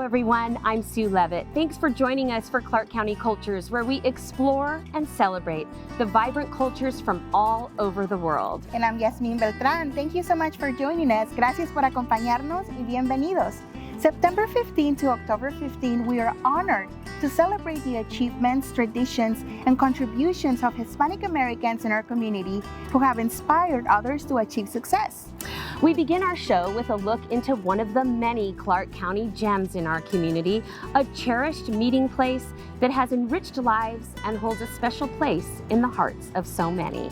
everyone, I'm Sue Levitt. Thanks for joining us for Clark County Cultures, where we explore and celebrate the vibrant cultures from all over the world. And I'm Yasmin Beltran. Thank you so much for joining us. Gracias por acompañarnos y bienvenidos. September 15 to October 15, we are honored to celebrate the achievements, traditions, and contributions of Hispanic Americans in our community who have inspired others to achieve success. We begin our show with a look into one of the many Clark County gems in our community, a cherished meeting place that has enriched lives and holds a special place in the hearts of so many.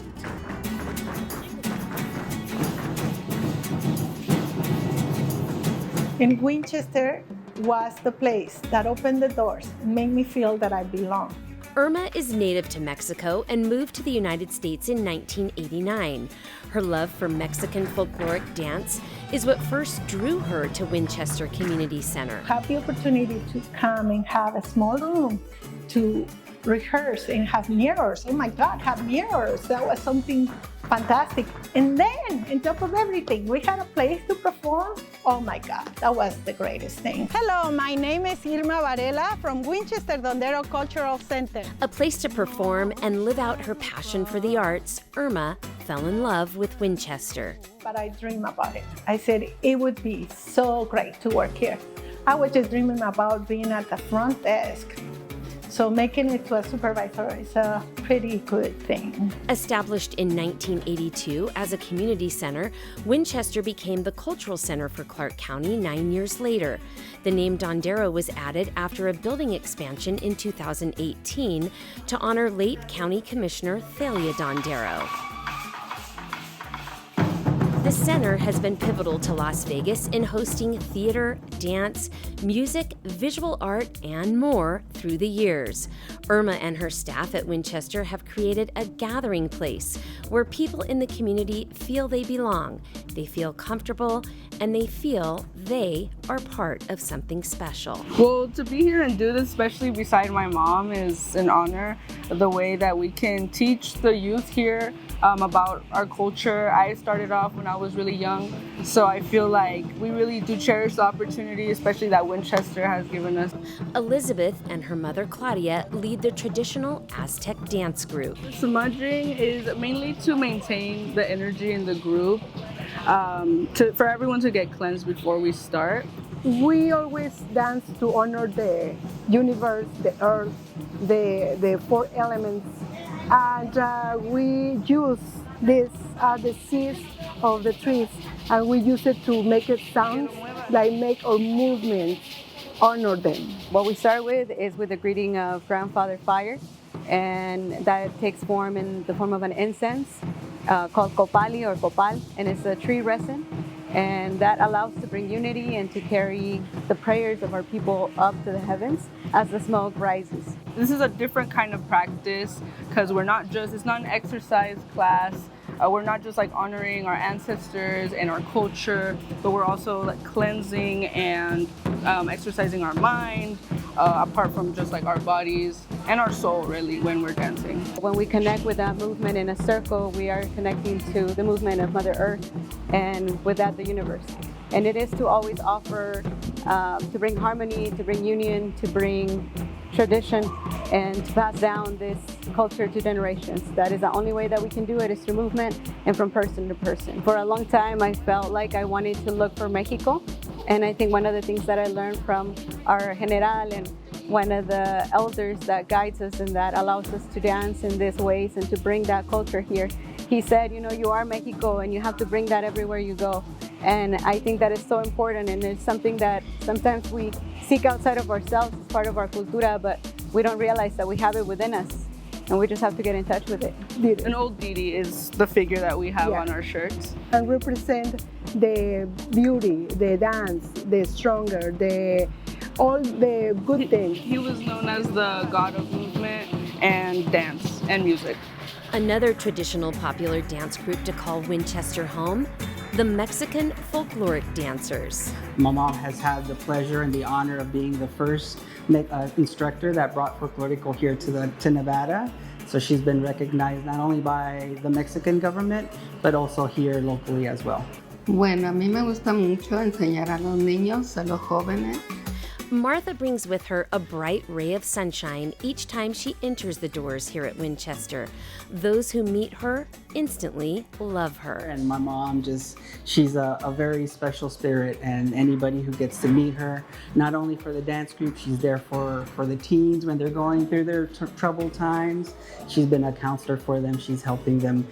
And Winchester was the place that opened the doors and made me feel that I belong. Irma is native to Mexico and moved to the United States in 1989. Her love for Mexican folkloric dance is what first drew her to Winchester Community Center. Have the opportunity to come and have a small room to rehearse and have mirrors. Oh my God, have mirrors. That was something fantastic. And then, on top of everything, we had a place to perform. Oh my God, that was the greatest thing. Hello, my name is Irma Varela from Winchester Dondero Cultural Center. A place to perform and live out her passion for the arts, Irma fell in love with Winchester. But I dream about it. I said it would be so great to work here. I was just dreaming about being at the front desk. So making it to a supervisor is a pretty good thing. Established in 1982 as a community center, Winchester became the cultural center for Clark County 9 years later. The name Dondero was added after a building expansion in 2018 to honor late County Commissioner Thalia Dondero. The center has been pivotal to Las Vegas in hosting theater, dance, music, visual art, and more through the years. Irma and her staff at Winchester have created a gathering place where people in the community feel they belong, they feel comfortable, and they feel they are part of something special. Well, to be here and do this, especially beside my mom, is an honor. The way that we can teach the youth here about our culture. I started off when I was really young, so I feel like we really do cherish the opportunity, especially that Winchester has given us. Elizabeth and her mother Claudia lead the traditional Aztec dance group. Smudging is mainly to maintain the energy in the group, for everyone to get cleansed before we start. We always dance to honor the universe, the earth, the four elements. And we use this, the seeds of the trees, and we use it to make it sound, like make our movements honor them. What we start with is with the greeting of Grandfather Fire, and that takes form in the form of an incense called copali or copal, and it's a tree resin. And that allows to bring unity and to carry the prayers of our people up to the heavens as the smoke rises. This is a different kind of practice because it's not an exercise class. We're not just like honoring our ancestors and our culture, but we're also like cleansing and exercising our mind, apart from just like our bodies and our soul really when we're dancing. When we connect with that movement in a circle, we are connecting to the movement of Mother Earth and with that the universe. And it is to always offer, to bring harmony, to bring union, to bring tradition, and to pass down this culture to generations. That is the only way that we can do it, is through movement and from person to person. For a long time, I felt like I wanted to look for Mexico. And I think one of the things that I learned from our general and one of the elders that guides us and that allows us to dance in these ways and to bring that culture here, he said, you know, you are Mexico and you have to bring that everywhere you go. And I think that is so important, and it's something that sometimes we seek outside of ourselves as part of our cultura, but we don't realize that we have it within us, and we just have to get in touch with it. An old deity is the figure that we have on our shirts. And represent the beauty, the dance, the stronger, all the good things. He was known as the god of movement and dance and music. Another traditional popular dance group to call Winchester home, the Mexican folkloric dancers. My mom has had the pleasure and the honor of being the first instructor that brought folklorico here to Nevada. So she's been recognized not only by the Mexican government, but also here locally as well. Bueno, a mí me gusta mucho enseñar a los niños, a los jóvenes. Martha brings with her a bright ray of sunshine each time she enters the doors here at Winchester. Those who meet her instantly love her. And my mom she's a very special spirit, and anybody who gets to meet her, not only for the dance group, she's there for the teens when they're going through their troubled times. She's been a counselor for them. She's helping them,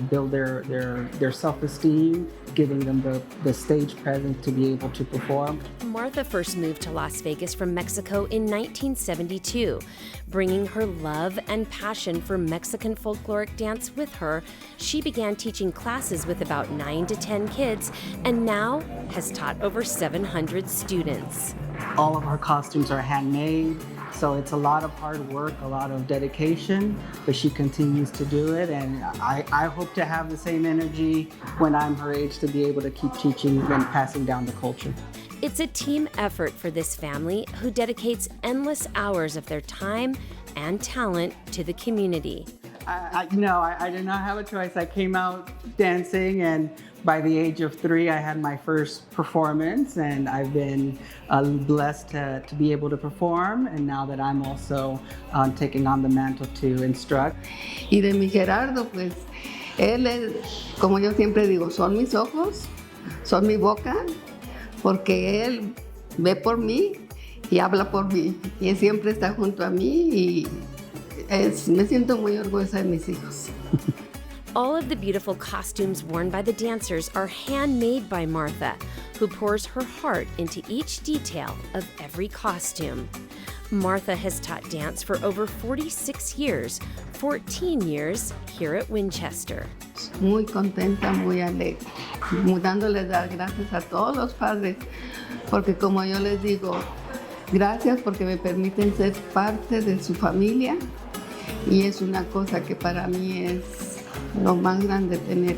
build their self-esteem, giving them the stage presence to be able to perform. Martha first moved to Las Vegas from Mexico in 1972. Bringing her love and passion for Mexican folkloric dance with her, she began teaching classes with about 9 to 10 kids and now has taught over 700 students. All of her costumes are handmade, so it's a lot of hard work, a lot of dedication, but she continues to do it, and I hope to have the same energy when I'm her age to be able to keep teaching and passing down the culture. It's a team effort for this family who dedicates endless hours of their time and talent to the community. I did not have a choice. I came out dancing, and by the age of 3, I had my first performance, and I've been blessed to be able to perform, and now that I'm also taking on the mantle to instruct. Y de mi Gerardo, pues, él es, como yo siempre digo, son mis ojos, son mi boca, porque él ve por mí y habla por mí, y él siempre está junto a mí, y me siento muy orgullosa de mis hijos. All of the beautiful costumes worn by the dancers are handmade by Martha, who pours her heart into each detail of every costume. Martha has taught dance for over 46 years, 14 years here at Winchester. Muy contenta, muy alegre, dándoles las gracias a todos los padres, porque como yo les digo, gracias porque me permiten ser parte de su familia, y es una cosa que para mí es lo más grande, tener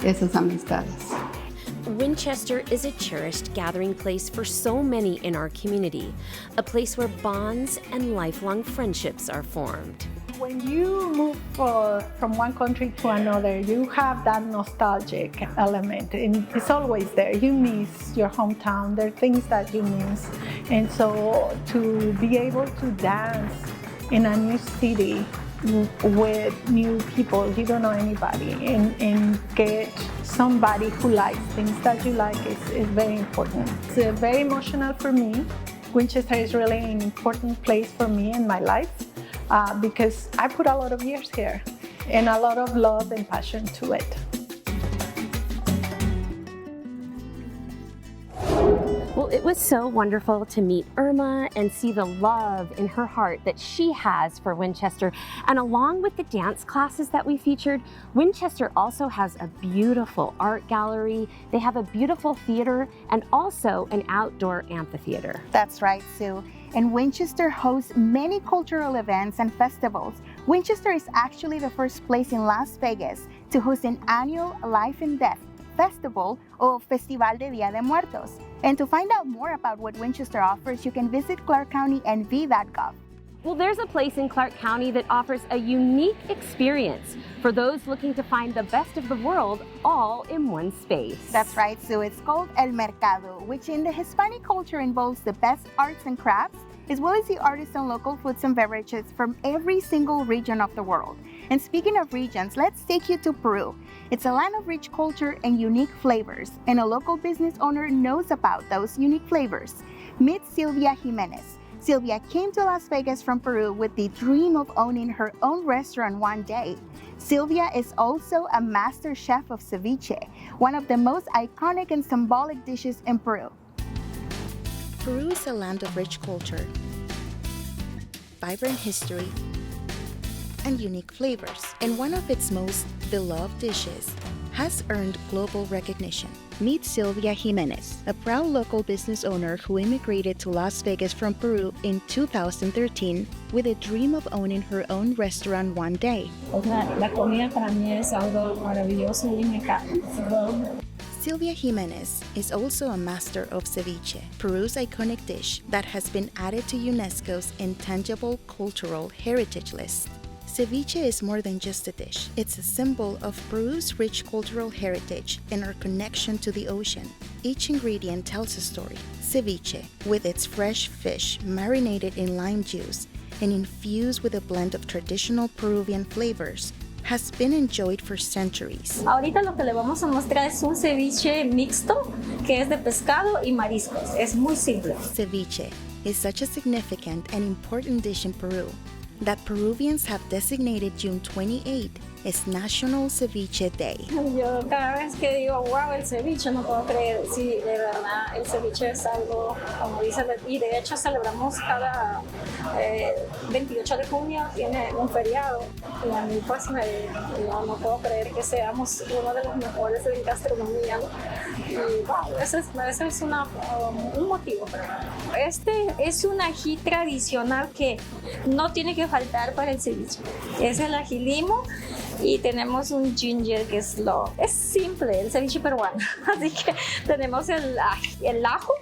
esas amistades. Winchester is a cherished gathering place for so many in our community, a place where bonds and lifelong friendships are formed. When you move from one country to another, you have that nostalgic element, and it's always there. You miss your hometown. There are things that you miss. And so to be able to dance in a new city with new people, you don't know anybody, and get somebody who likes things that you like is very important. It's very emotional for me. Winchester is really an important place for me in my life because I put a lot of years here and a lot of love and passion to it. Well, it was so wonderful to meet Irma and see the love in her heart that she has for Winchester. And along with the dance classes that we featured, Winchester also has a beautiful art gallery. They have a beautiful theater and also an outdoor amphitheater. That's right, Sue. And Winchester hosts many cultural events and festivals. Winchester is actually the first place in Las Vegas to host an annual Life and Death Festival or Festival de Dia de Muertos. And to find out more about what Winchester offers, you can visit ClarkCountyNV.gov. Well, there's a place in Clark County that offers a unique experience for those looking to find the best of the world all in one space. That's right, Sue. It's called El Mercado, which in the Hispanic culture involves the best arts and crafts, as well as the artists and local foods and beverages from every single region of the world. And speaking of regions, let's take you to Peru. It's a land of rich culture and unique flavors, and a local business owner knows about those unique flavors. Meet Sylvia Jimenez. Sylvia came to Las Vegas from Peru with the dream of owning her own restaurant one day. Sylvia is also a master chef of ceviche, one of the most iconic and symbolic dishes in Peru. Peru is a land of rich culture, vibrant history, and unique flavors, and one of its most beloved dishes has earned global recognition. Meet Sylvia Jimenez, a proud local business owner who immigrated to Las Vegas from Peru in 2013 with a dream of owning her own restaurant one day. La comida para mí es algo maravilloso y me encanta. Sylvia Jimenez is also a master of ceviche, Peru's iconic dish that has been added to UNESCO's Intangible Cultural Heritage List. Ceviche is more than just a dish. It's a symbol of Peru's rich cultural heritage and our connection to the ocean. Each ingredient tells a story. Ceviche, with its fresh fish marinated in lime juice and infused with a blend of traditional Peruvian flavors, has been enjoyed for centuries. Ahorita lo que le vamos a mostrar es un ceviche mixto que es de pescado y mariscos. Es muy simple. Ceviche is such a significant and important dish in Peru that Peruvians have designated June 28 as National Ceviche Day. Yo cada vez que digo, wow, el ceviche, no puedo creer. Sí, de verdad, el ceviche es algo, como dice, y de hecho celebramos cada 28 de junio, tiene un feriado. Y a mí pues no puedo creer que seamos uno de los mejores en gastronomía. Y wow, ese es un motivo para mí. Este es un ají tradicional que no tiene que faltar para el ceviche. Es el ají limo. Y tenemos un ginger que es simple, el ceviche peruano. Así que tenemos el ajo,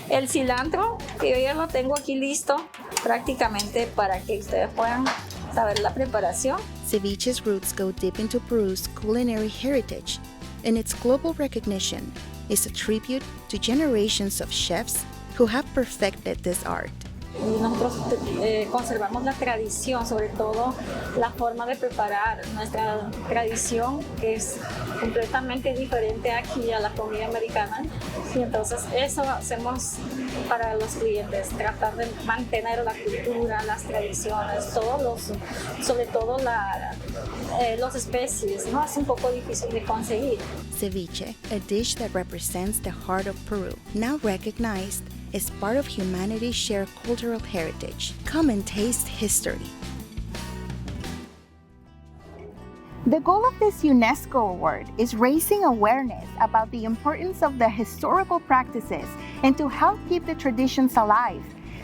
el cilantro, que yo ya lo tengo aquí listo prácticamente para que ustedes puedan saber la preparación. Ceviche's roots go deep into Peru's culinary heritage, and its global recognition is a tribute to generations of chefs who have perfected this art. Y nosotros conservamos la tradición, sobre todo la forma de preparar. Nuestra tradición es completamente diferente aquí a la comida americana, y entonces eso hacemos para los clientes, tratar de mantener la cultura, las tradiciones, sobre todo los especies, ¿no? Es un poco difícil de conseguir. Ceviche, a dish that represents the heart of Peru, now recognized as part of humanity's shared cultural heritage. Come and taste history. The goal of this UNESCO award is raising awareness about the importance of the historical practices and to help keep the traditions alive.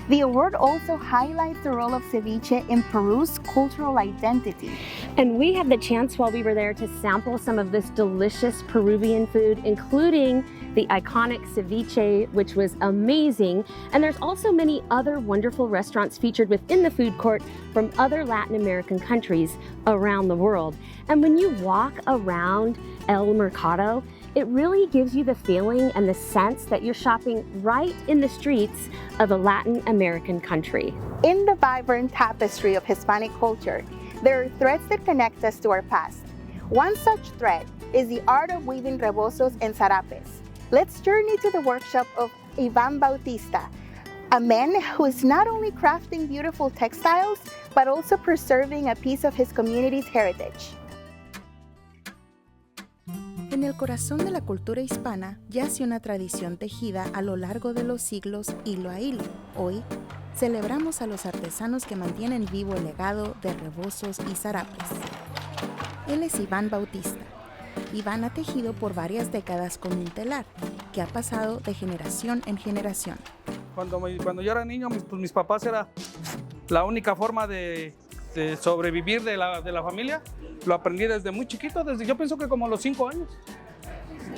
The award also highlights the role of ceviche in Peru's cultural identity. And we had the chance while we were there to sample some of this delicious Peruvian food, including the iconic ceviche, which was amazing. And there's also many other wonderful restaurants featured within the food court from other Latin American countries around the world. And when you walk around El Mercado, it really gives you the feeling and the sense that you're shopping right in the streets of a Latin American country. In the vibrant tapestry of Hispanic culture, there are threads that connect us to our past. One such thread is the art of weaving rebozos and zarapes. Let's journey to the workshop of Ivan Bautista, a man who is not only crafting beautiful textiles, but also preserving a piece of his community's heritage. En el corazón de la cultura hispana yace una tradición tejida a lo largo de los siglos hilo a hilo. Hoy celebramos a los artesanos que mantienen vivo el legado de rebozos y zarapes. Él es Iván Bautista. Iván ha tejido por varias décadas con un telar que ha pasado de generación en generación. Cuando yo era niño, mis papás era la única forma de sobrevivir de la familia. Lo aprendí desde muy chiquito, yo pienso que como a los 5 años.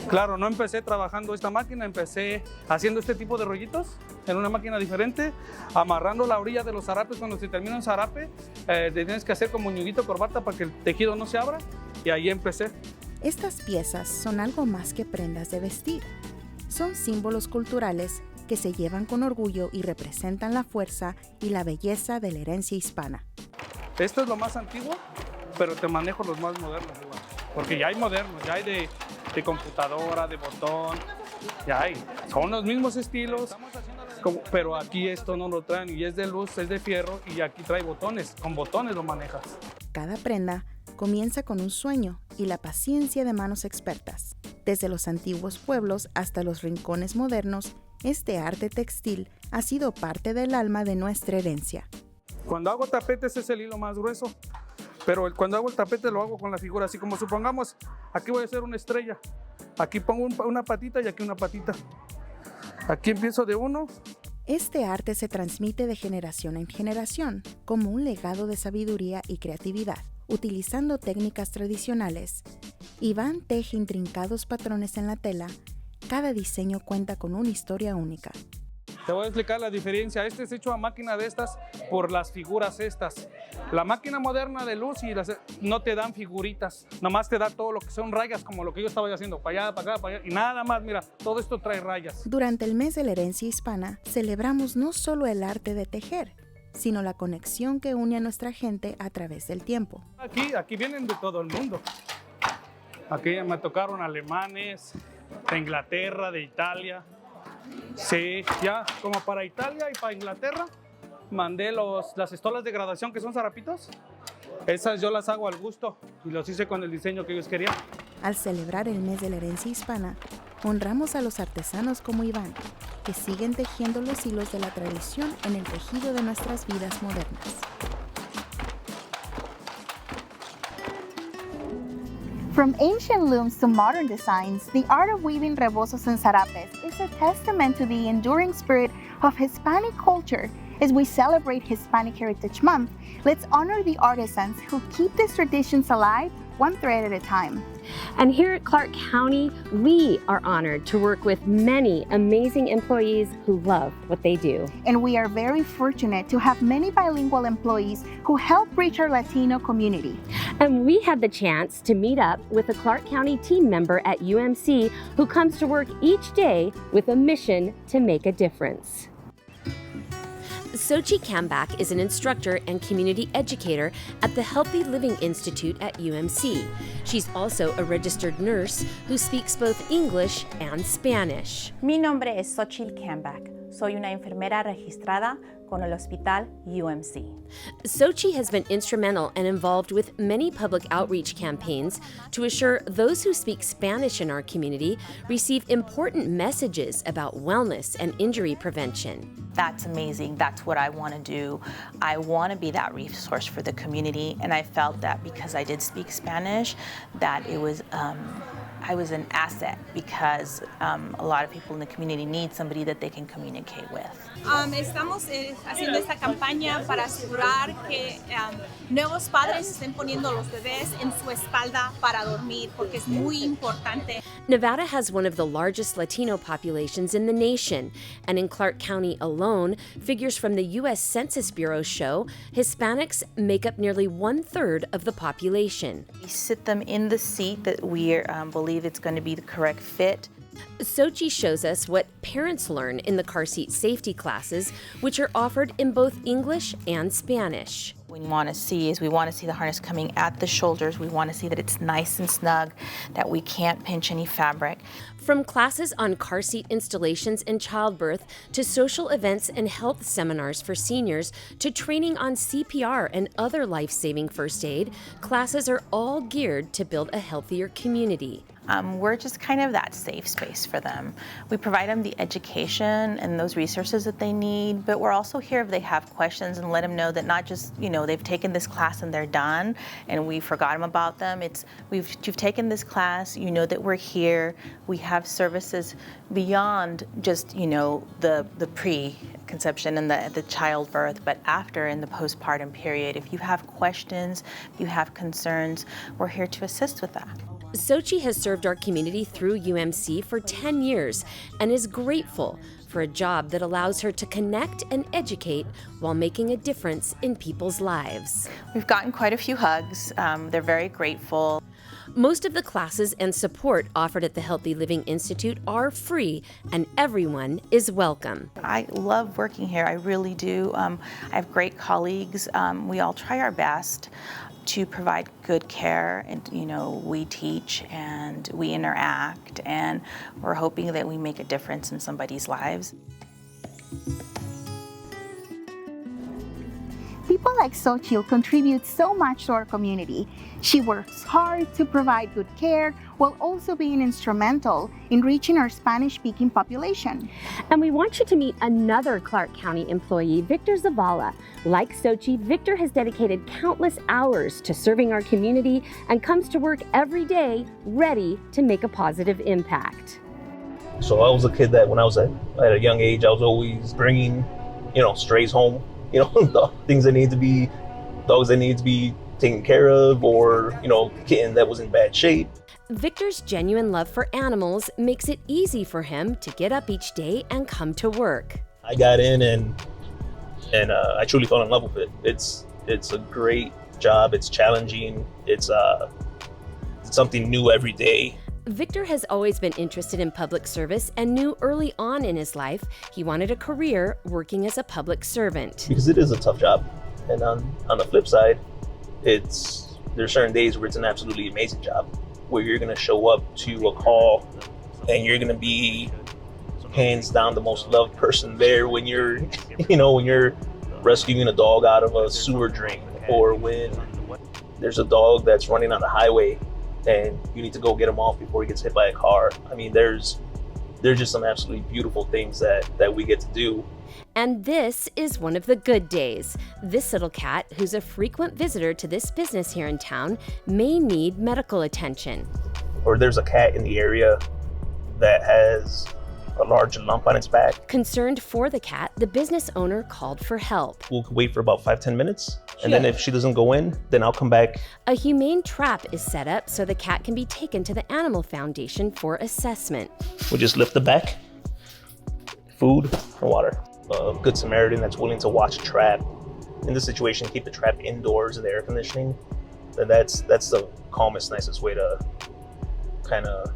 Claro, no empecé trabajando esta máquina, empecé haciendo este tipo de rollitos en una máquina diferente, amarrando la orilla de los zarapes. Cuando se termina un zarape, tienes que hacer como un ñuguito corbata para que el tejido no se abra, y ahí empecé. Estas piezas son algo más que prendas de vestir. Son símbolos culturales que se llevan con orgullo y representan la fuerza y la belleza de la herencia hispana. Esto es lo más antiguo, pero te manejo los más modernos igual. Porque ya hay modernos, ya hay de computadora, de botón, ya hay. Son los mismos estilos, pero aquí esto no lo traen, y es de luz, es de fierro, y aquí trae botones. Con botones lo manejas. Cada prenda comienza con un sueño y la paciencia de manos expertas. Desde los antiguos pueblos hasta los rincones modernos, este arte textil ha sido parte del alma de nuestra herencia. Cuando hago tapetes es el hilo más grueso, pero cuando hago el tapete lo hago con la figura, así como supongamos, aquí voy a hacer una estrella, aquí pongo una patita y aquí una patita. Aquí empiezo de uno. Este arte se transmite de generación en generación como un legado de sabiduría y creatividad. Utilizando técnicas tradicionales, Iván teje intrincados patrones en la tela. Cada diseño cuenta con una historia única. Te voy a explicar la diferencia. Este es hecho a máquina de estas por las figuras estas. La máquina moderna de luz no te dan figuritas, nomás te da todo lo que son rayas, como lo que yo estaba haciendo, para allá, para acá, para allá, y nada más, mira, todo esto trae rayas. Durante el mes de la herencia hispana, celebramos no solo el arte de tejer, sino la conexión que une a nuestra gente a través del tiempo. Aquí vienen de todo el mundo. Aquí me tocaron alemanes, de Inglaterra, de Italia. Sí, ya como para Italia y para Inglaterra mandé las estolas de graduación que son zarapitos. Esas yo las hago al gusto y los hice con el diseño que ellos querían. Al celebrar el mes de la herencia hispana, honramos a los artesanos como Iván, que siguen tejiendo los hilos de la tradición en el tejido de nuestras vidas modernas. From ancient looms to modern designs, the art of weaving rebozos and zarapes is a testament to the enduring spirit of Hispanic culture. As we celebrate Hispanic Heritage Month, let's honor the artisans who keep these traditions alive one thread at a time. And here at Clark County, we are honored to work with many amazing employees who love what they do. And we are very fortunate to have many bilingual employees who help reach our Latino community. And we had the chance to meet up with a Clark County team member at UMC who comes to work each day with a mission to make a difference. Sochi Kambak is an instructor and community educator at the Healthy Living Institute at UMC. She's also a registered nurse who speaks both English and Spanish. Mi nombre es Xochitl Kambak. Soy una enfermera registrada con el Hospital UMC. Sochi has been instrumental and involved with many public outreach campaigns to assure those who speak Spanish in our community receive important messages about wellness and injury prevention. That's amazing. That's what I want to do. I want to be that resource for the community, and I felt that because I did speak Spanish, that it was I was an asset because a lot of people in the community need somebody that they can communicate with. Estamos haciendo esta campaña para asegurar que nuevos padres estén poniendo los bebés en su espalda para dormir, porque es muy importante. Nevada has one of the largest Latino populations in the nation, and in Clark County alone, figures from the U.S. Census Bureau show Hispanics make up nearly 1/3 of the population. We sit them in the seat that we believe it's going to be the correct fit. Sochi shows us what parents learn in the car seat safety classes, which are offered in both English and Spanish. What we want to see is we want to see the harness coming at the shoulders. We want to see that it's nice and snug, that we can't pinch any fabric. From classes on car seat installations and childbirth to social events and health seminars for seniors to training on CPR and other life-saving first aid, classes are all geared to build a healthier community. We're just kind of that safe space for them. We provide them the education and those resources that they need, but we're also here if they have questions and let them know that not just, they've taken this class and they're done and we forgot them about them. You've taken this class, you know that we're here. We have services beyond just, the pre-conception and the childbirth, but after in the postpartum period. If you have questions, if you have concerns, we're here to assist with that. Sochi has served our community through UMC for 10 years and is grateful for a job that allows her to connect and educate while making a difference in people's lives. We've gotten quite a few hugs. They're very grateful. Most of the classes and support offered at the Healthy Living Institute are free and everyone is welcome. I love working here, I really do. I have great colleagues. We all try our best to provide good care, and we teach and we interact, and we're hoping that we make a difference in somebody's lives. People like Xochitl contribute so much to our community. She works hard to provide good care while also being instrumental in reaching our Spanish-speaking population. And we want you to meet another Clark County employee, Victor Zavala. Like Sochi, Victor has dedicated countless hours to serving our community and comes to work every day ready to make a positive impact. So I was a kid that when I was at a young age, I was always bringing, strays home. The things that need to be, dogs that need to be taken care of, or, kitten that was in bad shape. Victor's genuine love for animals makes it easy for him to get up each day and come to work. I got in and I truly fell in love with it. It's a great job. It's challenging. It's something new every day. Victor has always been interested in public service and knew early on in his life he wanted a career working as a public servant. Because it is a tough job. And on the flip side, there's certain days where it's an absolutely amazing job, where you're going to show up to a call and you're going to be hands down the most loved person there when you're, when you're rescuing a dog out of a sewer drain, or when there's a dog that's running on the highway and you need to go get him off before he gets hit by a car. I mean, there's just some absolutely beautiful things that we get to do. And this is one of the good days. This little cat, who's a frequent visitor to this business here in town, may need medical attention. Or there's a cat in the area that has a large lump on its back. Concerned for the cat, the business owner called for help. We'll wait for about 5-10 minutes, and then if she doesn't go in, then I'll come back. A humane trap is set up so the cat can be taken to the Animal Foundation for assessment. We'll just lift the back, food and water. A good Samaritan that's willing to watch a trap. In this situation, keep the trap indoors in the air conditioning. And that's the calmest, nicest way to kind of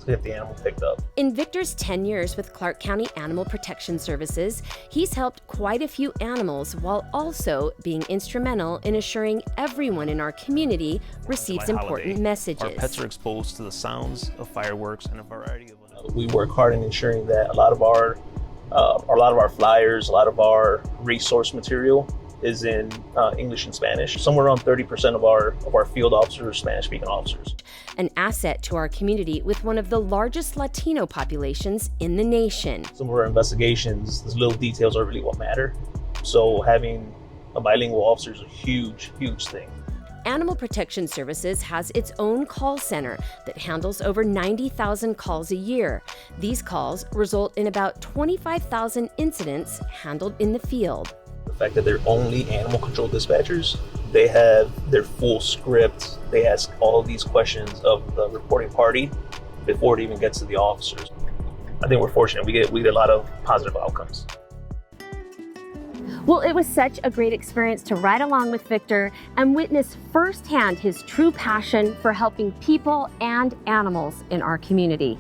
get the animal picked up. In Victor's 10 years with Clark County Animal Protection Services, he's helped quite a few animals while also being instrumental in assuring everyone in our community receives important messages. Our pets are exposed to the sounds of fireworks and a variety of We work hard in ensuring that a lot of our flyers, a lot of our resource material is in English and Spanish. Somewhere around 30% of our field officers are Spanish-speaking officers. An asset to our community with one of the largest Latino populations in the nation. Some of our investigations, those little details are really what matter. So having a bilingual officer is a huge, huge thing. Animal Protection Services has its own call center that handles over 90,000 calls a year. These calls result in about 25,000 incidents handled in the field. The fact that they're only animal control dispatchers, they have their full script. They ask all these questions of the reporting party before it even gets to the officers. I think we're fortunate. We get a lot of positive outcomes. Well, it was such a great experience to ride along with Victor and witness firsthand his true passion for helping people and animals in our community.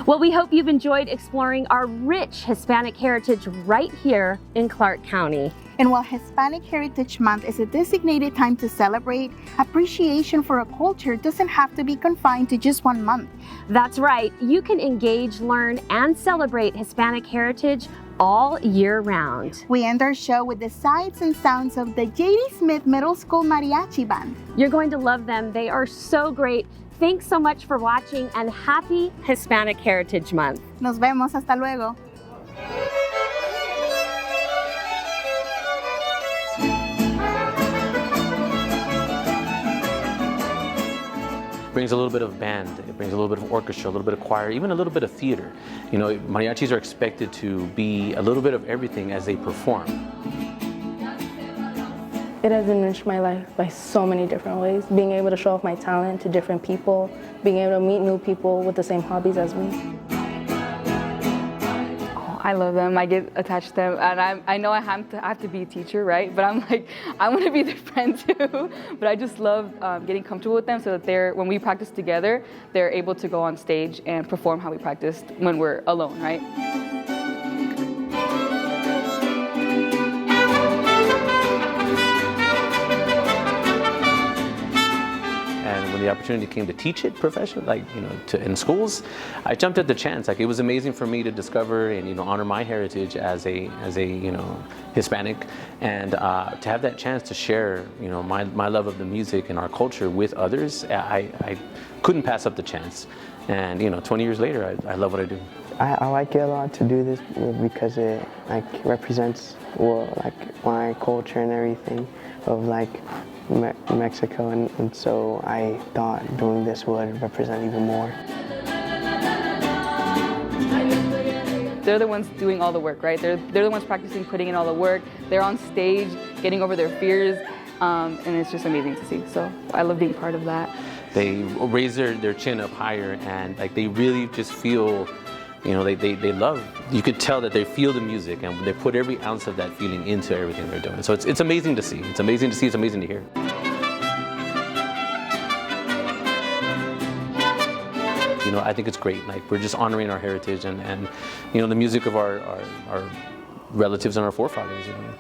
Well, we hope you've enjoyed exploring our rich Hispanic heritage right here in Clark County. And while Hispanic Heritage Month is a designated time to celebrate, appreciation for a culture doesn't have to be confined to just one month. That's right. You can engage, learn, and celebrate Hispanic heritage all year round. We end our show with the sights and sounds of the J.D. Smith Middle School Mariachi Band. You're going to love them. They are so great. Thanks so much for watching, and happy Hispanic Heritage Month. Nos vemos. Hasta luego. Brings a little bit of band, it brings a little bit of orchestra, a little bit of choir, even a little bit of theater. You know, mariachis are expected to be a little bit of everything as they perform. It has enriched my life by so many different ways. Being able to show off my talent to different people, being able to meet new people with the same hobbies as me. I love them. I get attached to them, and I know I have to be a teacher, right? But I'm like, I want to be their friend too. But I just love getting comfortable with them, so that when we practice together, they're able to go on stage and perform how we practiced when we're alone, right? When the opportunity came to teach it professionally, in schools, I jumped at the chance. It was amazing for me to discover and honor my heritage as a Hispanic, and to have that chance to share my love of the music and our culture with others. I couldn't pass up the chance, and 20 years later, I love what I do. I like it a lot to do this because it represents my culture and everything of Mexico, and so I thought doing this would represent even more. They're the ones doing all the work, right? They're the ones practicing, putting in all the work. They're on stage, getting over their fears, and it's just amazing to see. So I love being part of that. They raise their chin up higher, and they really just feel you know, they love, you could tell that they feel the music and they put every ounce of that feeling into everything they're doing. So it's amazing to see. It's amazing to see, it's amazing to hear. You know, I think it's great. Like, we're just honoring our heritage and you know, the music of our relatives and our forefathers, you know.